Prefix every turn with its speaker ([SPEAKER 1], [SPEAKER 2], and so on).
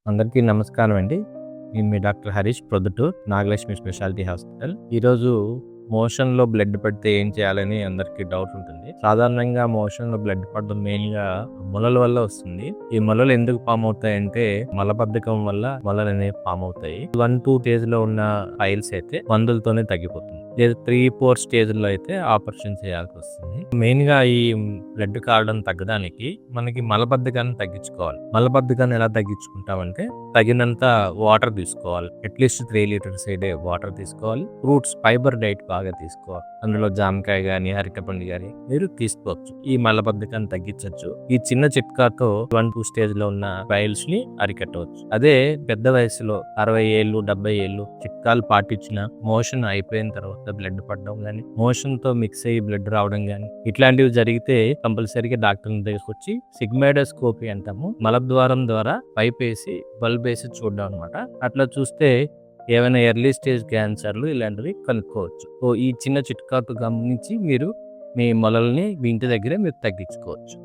[SPEAKER 1] అందరికీ నమస్కారం అండి. నేను మీ doctor Harish Proddatur Nagalakshmi speciality hospital. ఈరోజు మోషన్‌లో బ్లడ్ పడితే ఏం చేయాలని అందరికీ డౌట్ ఉంటుంది. సాధారణంగా మోషన్‌లో బ్లడ్ పడడం మెయిన్‌గా మొలల వల్ల వస్తుంది. ఈ మొలలు ఎందుకు ఫామ్ అవుతాయంటే మలబద్ధకం వల్ల మొలలనేవి ఫామ్ అవుతాయి. 1, 2 స్టేజ్‌లో ఉన్న ఫైల్స్ అయితే మందులతోనే తగ్గిపోతుంది. లేదా 3, 4 స్టేజ్‌లో అయితే ఆపరేషన్ చేయాల్సి వస్తుంది. మెయిన్‌గా ఈ బ్లడ్ కారడం తగ్గడానికి మనకి మలబద్ధకాన్ని తగ్గించుకోవాలి. మలబద్ధకాన్ని ఎలా తగ్గించుకుంటామంటే తగినంత వాటర్ తీసుకోవాలి. అట్లీస్ట్ 3 లీటర్స్ ఏ డే వాటర్ తీసుకోవాలి. ఫ్రూట్స్ ఫైబర్ డైట్ బాగా తీసుకోవాలి. అందులో జామకాయ గాని అరటిపండు గాని మీరు తీసుకోవచ్చు. ఈ మలబద్ధకాన్ని తగ్గించవచ్చు. ఈ చిన్న చిట్కాతో 1, 2 స్టేజ్ లో ఉన్న ఫైల్స్ ని అరికట్టవచ్చు. అదే పెద్ద వయసులో 60 ఏళ్ళు 70 ఏళ్ళు చిట్కాలు పాటించిన మోషన్ అయిపోయిన తర్వాత బ్లడ్ పడడం గాని మోషన్ తో మిక్స్ అయ్యి బ్లడ్ రావడం గాని ఇట్లాంటివి జరిగితే కంపల్సరీగా డాక్టర్ దగ్గరికి వచ్చి సిగ్మాయిడోస్కోపీ అంటాము. మలద్వారం ద్వారా పైప్ వేసి బల్బ్ వేసి చూడడం అనమాట. అట్లా చూస్తే ఏమైనా ఎర్లీ స్టేజ్ క్యాన్సర్లు ఇలాంటివి కనుక్కోవచ్చు. సో ఈ చిన్న చిట్కాకు గమనించి మీరు మీ మొలల్ని మీ ఇంటి దగ్గరే మీరు తగ్గించుకోవచ్చు.